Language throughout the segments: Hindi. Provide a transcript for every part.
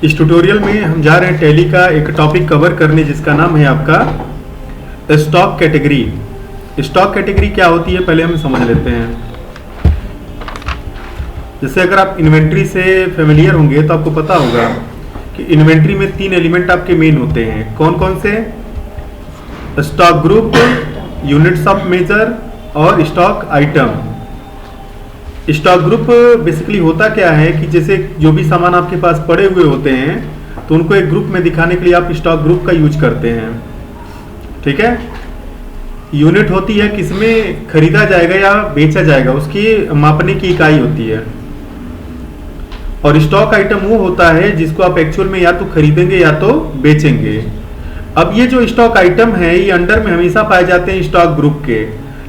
इस ट्यूटोरियल में हम जा रहे हैं टैली का एक टॉपिक कवर करने जिसका नाम है आपका स्टॉक कैटेगरी। स्टॉक कैटेगरी क्या होती है पहले हम समझ लेते हैं। जैसे अगर आप इन्वेंट्री से फेमिलियर होंगे तो आपको पता होगा कि इन्वेंट्री में 3 एलिमेंट आपके मेन होते हैं। कौन कौन से? Stock group, units of measure और stock item. Stock group basically होता क्या है कि जैसे जो भी सामान आपके पास पड़े हुए होते हैं तो उनको एक ग्रुप में दिखाने के लिए आप स्टॉक ग्रुप का यूज करते हैं। ठीक है। यूनिट होती है किसमें खरीदा जाएगा या बेचा जाएगा, उसकी मापने की इकाई होती है। और स्टॉक आइटम वो होता है जिसको आप एक्चुअल में या तो खरीदेंगे या तो बेचेंगे। अब ये जो स्टॉक आइटम है ये अंडर में हमेशा पाए जाते हैं स्टॉक ग्रुप के,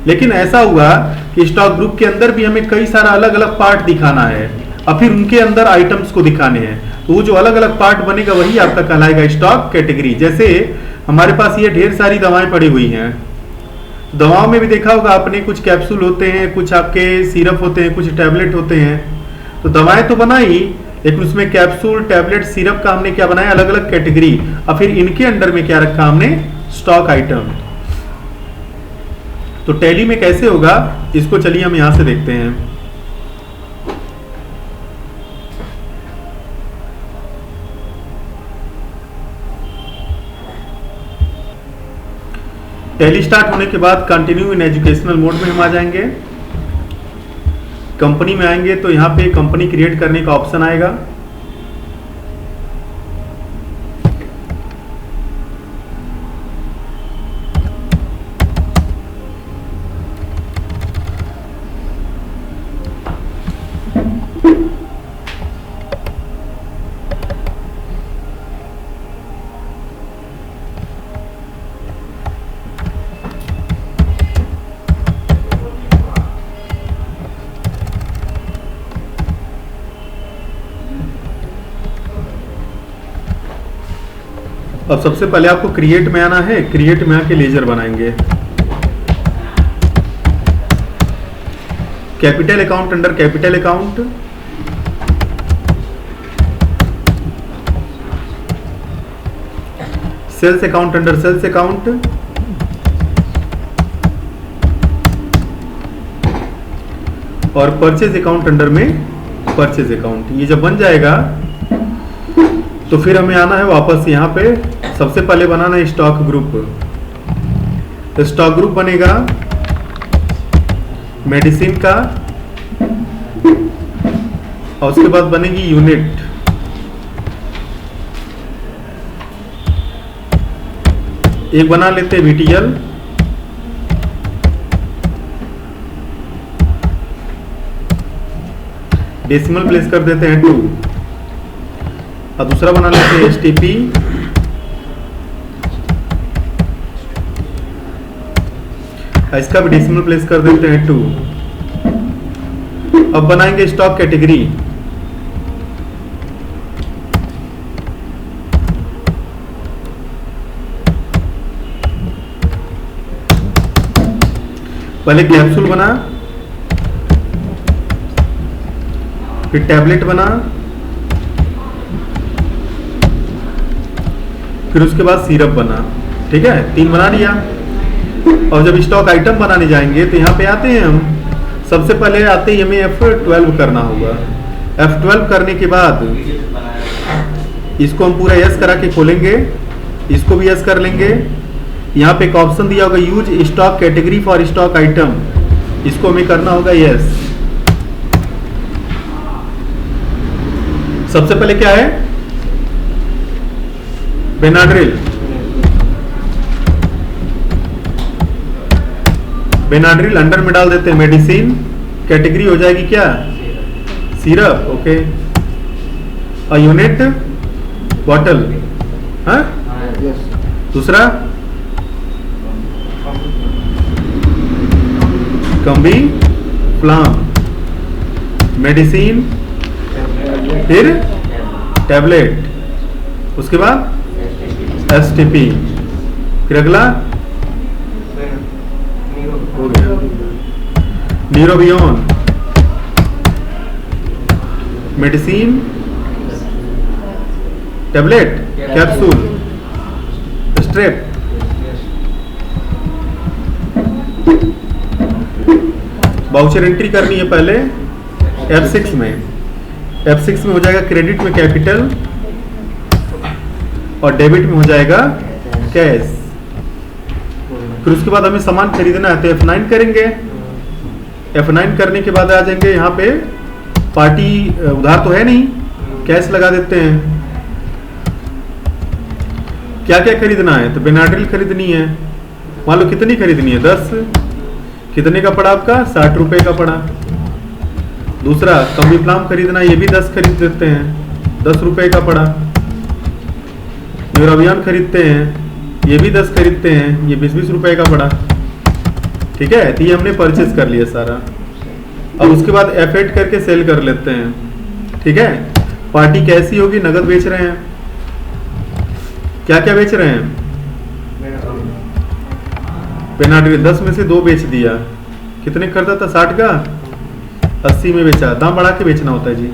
लेकिन ऐसा हुआ कि स्टॉक ग्रुप के अंदर भी हमें कई सारा अलग अलग पार्ट दिखाना है और फिर उनके अंदर आइटम्स को दिखाने हैं। तो वो जो अलग अलग पार्ट बनेगा वही आपका कहलाएगा स्टॉक कैटेगरी। जैसे हमारे पास ये ढेर सारी दवाएं पड़ी हुई हैं। दवाओं में भी देखा होगा आपने, कुछ कैप्सूल होते हैं, कुछ आपके सिरप होते हैं, कुछ टैबलेट होते हैं। तो दवाएं तो बनाई, लेकिन उसमें कैप्सूल, टैबलेट, सिरप का हमने क्या बनाया, अलग अलग कैटेगरी। और फिर इनके अंडर में क्या रखा हमने, स्टॉक आइटम। तो टैली में कैसे होगा इसको चलिए हम यहां से देखते हैं। टैली स्टार्ट होने के बाद कंटिन्यू इन एजुकेशनल मोड में हम आ जाएंगे। कंपनी में आएंगे तो यहां पे कंपनी क्रिएट करने का ऑप्शन आएगा। अब सबसे पहले आपको क्रिएट में आना है। क्रिएट में आके लेजर बनाएंगे। Capital account under capital account, sales account under sales account, और परचेज अकाउंट अंडर में परचेज अकाउंट। ये जब बन जाएगा तो फिर हमें आना है वापस यहाँ पे। सबसे पहले बनाना है स्टॉक ग्रुप। तो स्टॉक ग्रुप बनेगा मेडिसिन का, और उसके बाद बनेगी यूनिट। एक बना लेते हैं VTL, डेसिमल प्लेस कर देते हैं 2, और दूसरा बना लेते हैं STP, इसका भी डेसिमल प्लेस कर देते हैं 2। अब बनाएंगे स्टॉक कैटेगरी। पहले कैप्सूल बना, फिर टैबलेट बना, फिर उसके बाद सिरप बना। ठीक है, 3 बना लिया। और जब स्टॉक आइटम बनाने जाएंगे तो यहाँ पे आते हैं हम। सबसे पहले आते ही हमें F12 करना होगा। F12 करने के बाद इसको हम पूरा यस करा के खोलेंगे, इसको भी यस कर लेंगे। यहाँ पे एक ऑप्शन दिया होगा use stock category for stock item, इसको हमें करना होगा यस। सबसे पहले क्या है, बेनाड्रिल। बेनाड्रिल अंडर में डाल देते हैं मेडिसिन। कैटेगरी हो जाएगी क्या, सिरप। ओके। और यूनिट बॉटल। हाँ, दूसरा कंबी फ्लाम, मेडिसिन, फिर टैबलेट, उसके बाद STP, फिर अगला हो गया Neurobion, medicine, tablet, capsule, strip, voucher entry करनी है पहले F6 में। F6 में हो जाएगा क्रेडिट में कैपिटल और डेबिट में हो जाएगा कैश। फिर उसके बाद हमें सामान खरीदना है तो F9 करेंगे। F9 करने के बाद आ जाएंगे यहाँ पे पार्टी उधार तो है नहीं, कैश लगा देते हैं। क्या क्या खरीदना है तो बेनाड्रिल खरीदनी है, मान लो कितनी खरीदनी है 10, कितने का पड़ा आपका 60 रुपए का पड़ा। दूसरा कम्बिफ्लाम खरीदना है, ये भी 10 खरीद देते हैं, 10 रुपए का पड़ा। न्यूरोबियन खरीदते हैं, ये भी 10 खरीदते हैं, ये 20-20 रुपए का पड़ा। ठीक है, तो ये हमने परचेज कर लिया सारा। अब उसके बाद F8 करके सेल कर लेते हैं। ठीक है, पार्टी कैसी होगी, नगद बेच रहे हैं। क्या क्या बेच रहे हैं, बेनाड्रिल 10 में से 2 बेच दिया। कितने खरीदा था 60 का, 80 में बेचा। दाम बढ़ा के बेचना होता है जी।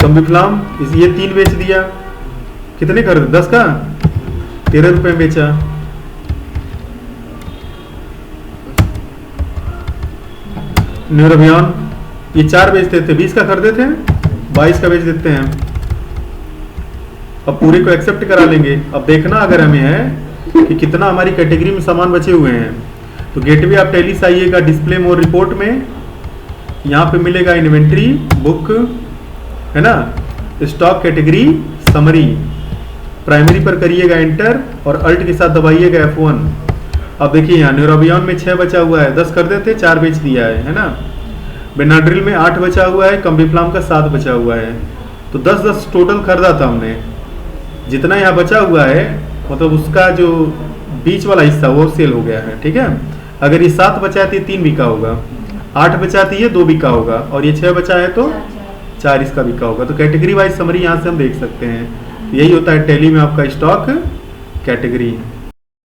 कम्बिफ्लाम ये 3 बेच दिया, कितने खरीदे 10 का 13 रुपए में बेचा। न्यूरोबियन ये 4 बेचते थे, 20 का खरीदे थे, 22 का बेच देते हैं। अब पूरे को एक्सेप्ट करा लेंगे। अब देखना अगर हमें है कि कितना हमारी कैटेगरी में सामान बचे हुए हैं तो गेटवे ऑफ टैली से आइएगा, डिस्प्ले मोर रिपोर्ट में यहाँ पे मिलेगा इन्वेंट्री बुक, है ना, स्टॉक कैटेगरी समरी। प्राइमरी पर करिएगा एंटर और अल्ट के साथ दबाइएगा F1। अब देखिए यहाँ न्यूरोबियन में 6 बचा हुआ है, 10 कर देते, 4 बेच दिया है ना। बेनाड्रिल में 8 बचा हुआ है, कम्बिफ्लाम का 7 बचा हुआ है, तो 10-10 टोटल खरीदा था हमने। जितना यहाँ बचा हुआ है मतलब उसका जो बीच वाला हिस्सा वो सेल हो गया है। ठीक है, अगर ये 7 बचा है तो ये 3 बिका होगा, 8 बचा है तो ये 2 बिका होगा, और ये 6 बचा है तो 4 इसका बिका होगा। तो कैटेगरी वाइज समरी यहाँ से हम देख सकते हैं। यही होता है टैली में आपका स्टॉक कैटेगरी।